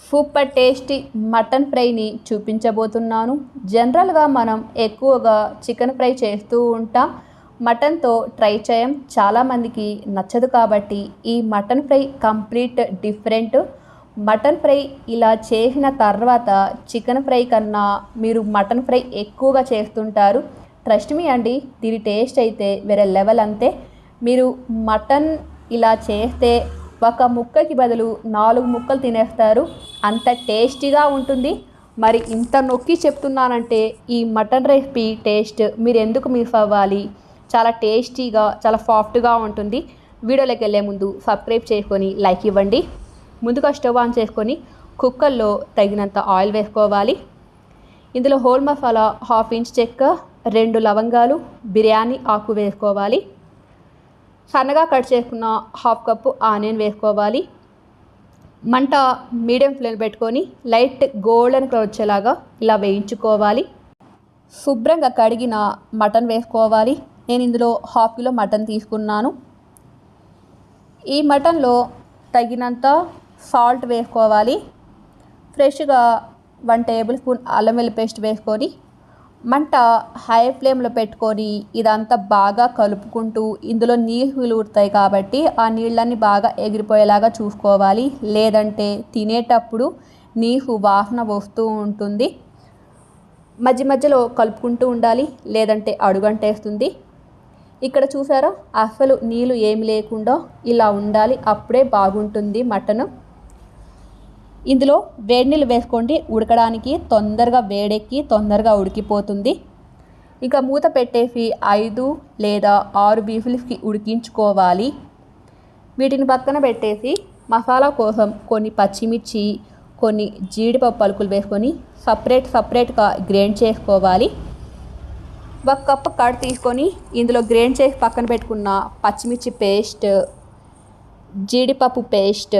Super tasty mutton ఫ్రైని చూపించబోతున్నాను. జనరల్గా మనం ఎక్కువగా చికెన్ ఫ్రై చేస్తూ ఉంటాం. మటన్తో ట్రై చేయం, చాలామందికి నచ్చదు. కాబట్టి ఈ mutton fry complete different. Mutton fry ఇలా చేసిన తర్వాత చికెన్ ఫ్రై కన్నా మీరు మటన్ ఫ్రై ఎక్కువగా చేస్తుంటారు. ట్రస్ట్ మీ అండి, దీని టేస్ట్ అయితే వేరే లెవెల్. అంతే, మీరు మటన్ ఇలా చేస్తే ఒక ముక్కకి బదులు 4 ముక్కలు తినేస్తారు, అంత టేస్టీగా ఉంటుంది. మరి ఇంత నొక్కి చెప్తున్నానంటే ఈ మటన్ రెసిపీ టేస్ట్ మీరు ఎందుకు మిస్ అవ్వాలి? చాలా టేస్టీగా, చాలా సాఫ్ట్గా ఉంటుంది. వీడియోలోకి వెళ్ళే ముందు సబ్స్క్రైబ్ చేసుకొని లైక్ ఇవ్వండి. ముందుగా స్టవ్ ఆన్ చేసుకొని కుక్కర్లో తగినంత ఆయిల్ వేసుకోవాలి. ఇందులో హోల్ మసాలా, 1/2 ఇంచ్ చెక్క, 2 లవంగాలు, బిర్యానీ ఆకు వేసుకోవాలి. సన్నగా కట్ చేసుకున్న 1/2 కప్పు ఆనియన్ వేసుకోవాలి. మంట మీడియం ఫ్లేమ్ పెట్టుకొని లైట్ గోల్డెన్ కలర్ వచ్చేలాగా ఇలా వేయించుకోవాలి. శుభ్రంగా కడిగిన మటన్ వేసుకోవాలి. నేను ఇందులో 1/2 కిలో మటన్ తీసుకున్నాను. ఈ మటన్లో తగినంత సాల్ట్ వేసుకోవాలి. ఫ్రెష్గా 1 టేబుల్ స్పూన్ అల్లం వెల్లుల్లి పేస్ట్ వేసుకొని మంట హై ఫ్లేమ్లో పెట్టుకొని ఇదంతా బాగా కలుపుకుంటూ, ఇందులో నీళ్ళు ఊరుతాయి కాబట్టి ఆ నీళ్ళన్నీ బాగా ఎగిరిపోయేలాగా చూసుకోవాలి. లేదంటే తినేటప్పుడు నీరు వాసన వస్తూ ఉంటుంది. మధ్య మధ్యలో కలుపుకుంటూ ఉండాలి, లేదంటే అడుగంటేస్తుంది. ఇక్కడ చూసారా, అసలు నీళ్ళు ఏమి లేకుండా ఇలా ఉండాలి, అప్పుడే బాగుంటుంది మటను. ఇందులో వేడి నీళ్ళు వేసుకోండి, ఉడకడానికి తొందరగా వేడెక్కి తొందరగా ఉడికిపోతుంది. ఇంకా మూత పెట్టేసి 5 లేదా 6 విజిల్స్కి ఉడికించుకోవాలి. వీటిని పక్కన పెట్టేసి మసాలా కోసం కొన్ని పచ్చిమిర్చి, కొన్ని జీడిపప్పు పలుకులు వేసుకొని సపరేట్గా గ్రైండ్ చేసుకోవాలి. 1 కప్పు కర్డ్ తీసుకొని ఇందులో గ్రైండ్ చేసి పక్కన పెట్టుకున్న పచ్చిమిర్చి పేస్ట్, జీడిపప్పు పేస్ట్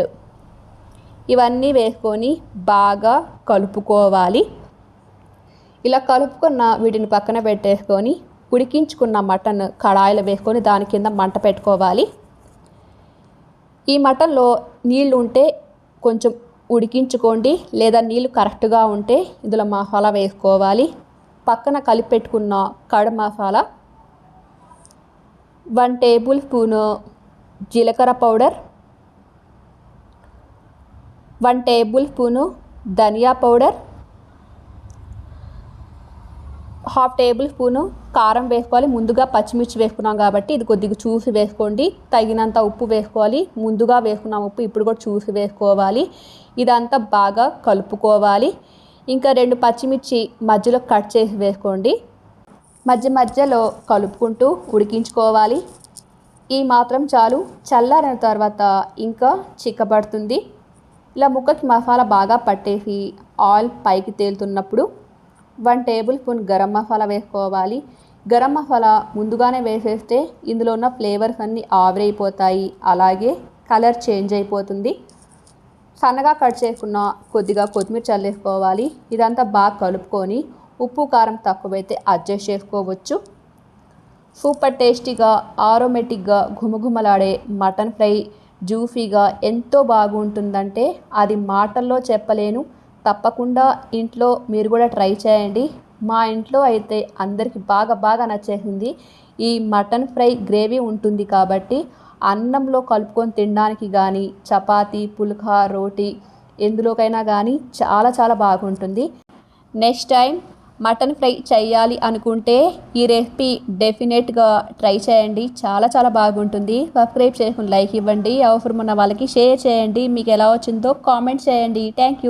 ఇవన్నీ వేసుకొని బాగా కలుపుకోవాలి. ఇలా కలుపుకున్న వీటిని పక్కన పెట్టేసుకొని ఉడికించుకున్న మటన్ కడాయిలో వేసుకొని దాని కింద మంట పెట్టుకోవాలి. ఈ మటన్లో నీళ్ళు ఉంటే కొంచెం ఉడికించుకోండి, లేదా నీళ్ళు కరెక్ట్గా ఉంటే ఇందులో మసాలా వేసుకోవాలి. పక్కన కలిపి పెట్టుకున్న కర్డ్ మసాలా, 1 టేబుల్ స్పూను జీలకర్ర పౌడర్, 1 టేబుల్ స్పూను ధనియా పౌడర్, 1/2 టేబుల్ స్పూను కారం వేసుకోవాలి. ముందుగా పచ్చిమిర్చి వేసుకున్నాం కాబట్టి ఇది కొద్దిగా చూసి వేసుకోండి. తగినంత ఉప్పు వేసుకోవాలి. ముందుగా వేసుకున్నాం ఉప్పు, ఇప్పుడు కూడా చూసి వేసుకోవాలి. ఇదంతా బాగా కలుపుకోవాలి. ఇంకా 2 పచ్చిమిర్చి మధ్యలో కట్ చేసి వేసుకోండి. మధ్యలో కలుపుకుంటూ ఉడికించుకోవాలి. ఈ మాత్రం చాలు. చల్లారిన తర్వాత ఇంకా చిక్కబడుతుంది. ఇలా ముక్కకి మసాలా బాగా పట్టేసి ఆయిల్ పైకి తేలుతున్నప్పుడు 1 టేబుల్ స్పూన్ గరం మసాలా వేసుకోవాలి. గరం మసాలా ముందుగానే వేసేస్తే ఇందులో ఉన్న ఫ్లేవర్స్ అన్నీ ఆవిరైపోతాయి, అలాగే కలర్ చేంజ్ అయిపోతుంది. సన్నగా కట్ చేసుకున్న కొద్దిగా కొత్తిమీర చల్లేసుకోవాలి. ఇదంతా బాగా కలుపుకొని ఉప్పు కారం తక్కువైతే అడ్జస్ట్ చేసుకోవచ్చు. సూపర్ టేస్టీగా, ఆరోమేటిక్గా, ఘుమఘుమలాడే మటన్ ఫ్రై జ్యూసీగా ఎంతో బాగుంటుందంటే అది మాటల్లో చెప్పలేను. తప్పకుండా ఇంట్లో మీరు కూడా ట్రై చేయండి. మా ఇంట్లో అయితే అందరికీ బాగా నచ్చేసింది. ఈ మటన్ ఫ్రై గ్రేవీ ఉంటుంది కాబట్టి అన్నంలో కలుపుకొని తినడానికి కానీ, చపాతీ, పుల్కా, రోటీ ఎందులోకైనా కానీ చాలా బాగుంటుంది. నెక్స్ట్ టైం మటన్ ఫ్రై చేయాలి అనుకుంటే ఈ రెసిపీ డెఫినెట్గా ట్రై చేయండి. చాలా బాగుంటుంది. సబ్స్క్రైబ్ చేసుకుని లైక్ ఇవ్వండి. అవసరం ఉన్న వాళ్ళకి షేర్ చేయండి. మీకు ఎలా వచ్చిందో కామెంట్ చేయండి. Thank you.